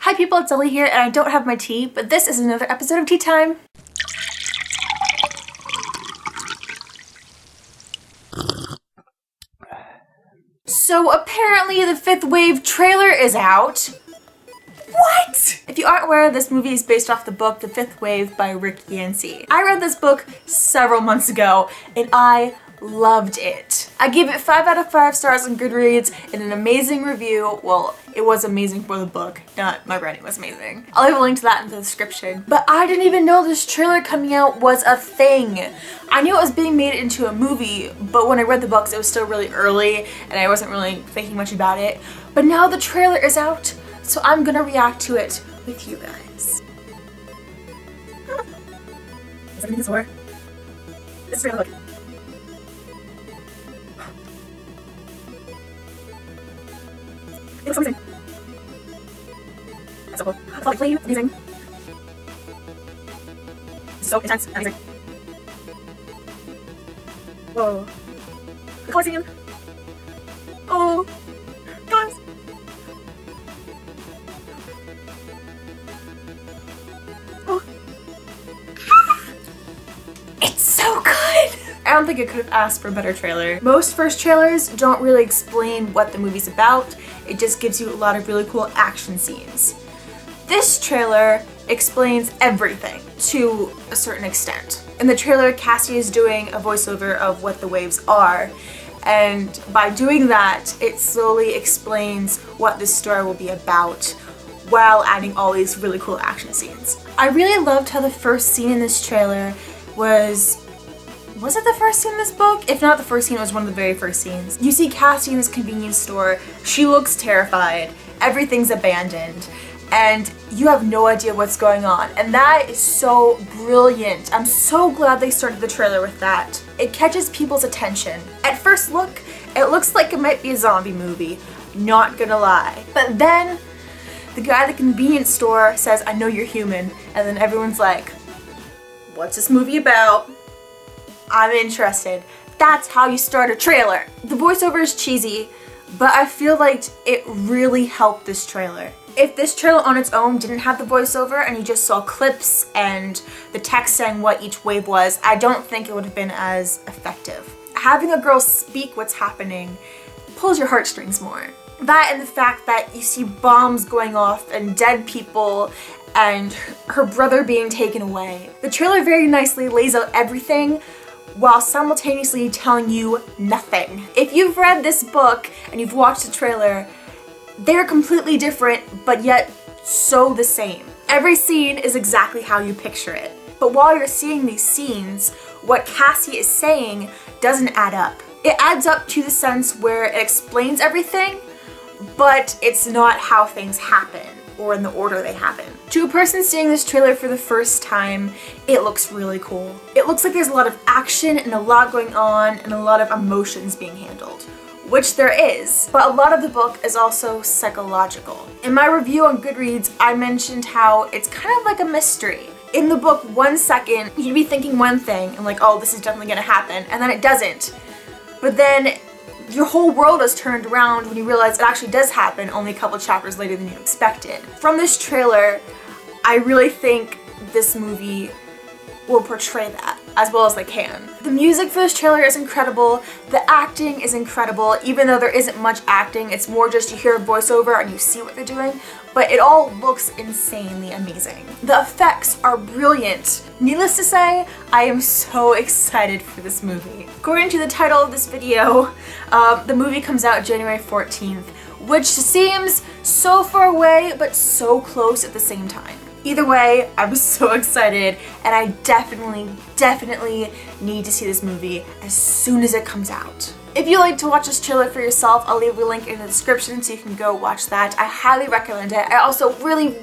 Hi people, it's Ellie here, and I don't have my tea, but this is another episode of Tea Time. So apparently the Fifth Wave trailer is out. What? If you aren't aware, this movie is based off the book The Fifth Wave by Rick Yancey. I read this book several months ago, and I loved it. I gave it 5 out of 5 stars on Goodreads in an amazing review. Well, it was amazing for the book, not my writing was amazing. I'll leave a link to that in the description. But I didn't even know this trailer coming out was a thing. I knew it was being made into a movie, but when I read the books, it was still really early and I wasn't really thinking much about it. But now the trailer is out, so I'm gonna react to it with you guys. Is everything this war? This is real. Look. It looks amazing. That's so cool. It's all clean, it's amazing. It's so intense, amazing. Whoa. The Colosseum. Oh, guys. Oh. It's so good. I don't think I could have asked for a better trailer. Most first trailers don't really explain what the movie's about. It just gives you a lot of really cool action scenes. This trailer explains everything to a certain extent. In the trailer, Cassie is doing a voiceover of what the waves are, and by doing that, it slowly explains what this story will be about while adding all these really cool action scenes. I really loved how the first scene in this trailer was it the first scene in this book? If not the first scene, it was one of the very first scenes. You see Cassie in this convenience store. She looks terrified. Everything's abandoned. And you have no idea what's going on. And that is so brilliant. I'm so glad they started the trailer with that. It catches people's attention. At first look, it looks like it might be a zombie movie. Not gonna lie. But then the guy at the convenience store says, "I know you're human." And then everyone's like, "What's this movie about? I'm interested." That's how you start a trailer. The voiceover is cheesy, but I feel like it really helped this trailer. If this trailer on its own didn't have the voiceover and you just saw clips and the text saying what each wave was, I don't think it would have been as effective. Having a girl speak what's happening pulls your heartstrings more. That and the fact that you see bombs going off and dead people and her brother being taken away. The trailer very nicely lays out everything while simultaneously telling you nothing. If you've read this book and you've watched the trailer, they're completely different, but yet so the same. Every scene is exactly how you picture it. But while you're seeing these scenes, what Cassie is saying doesn't add up. It adds up to the sense where it explains everything, but it's not how things happen or in the order they happen. To a person seeing this trailer for the first time, it looks really cool. It looks like there's a lot of action and a lot going on and a lot of emotions being handled, which there is, but a lot of the book is also psychological. In my review on Goodreads, I mentioned how it's kind of like a mystery. In the book, 1 second, you'd be thinking one thing and like, oh, this is definitely gonna happen, and then it doesn't. But then your whole world is turned around when you realize it actually does happen only a couple chapters later than you expected. From this trailer, I really think this movie will portray that as well as they can. The music for this trailer is incredible. The acting is incredible. Even though there isn't much acting, it's more just you hear a voiceover and you see what they're doing, but it all looks insanely amazing. The effects are brilliant. Needless to say, I am so excited for this movie. According to the title of this video, the movie comes out January 14th, which seems so far away, but so close at the same time. Either way, I'm so excited, and I definitely need to see this movie as soon as it comes out. If you like to watch this trailer for yourself, I'll leave a link in the description so you can go watch that. I highly recommend it. I also really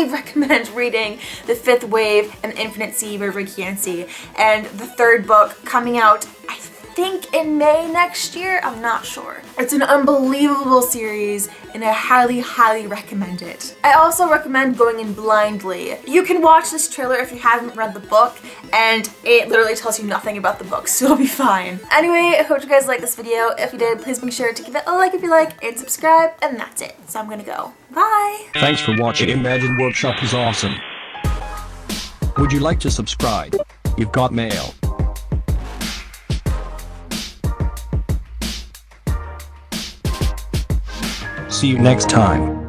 recommend reading The Fifth Wave and the Infinite Sea by Rick Yancey, and the third book coming out, I think in May next year. I'm not sure. It's an unbelievable series and I highly, highly recommend it. I also recommend going in blindly. You can watch this trailer if you haven't read the book and it literally tells you nothing about the book, so you'll be fine. Anyway, I hope you guys liked this video. If you did, please make sure to give it a like if you like and subscribe, and that's it. So I'm gonna go. Bye! Thanks for watching. Imagine Workshop is awesome. Would you like to subscribe? You've got mail. See you next time.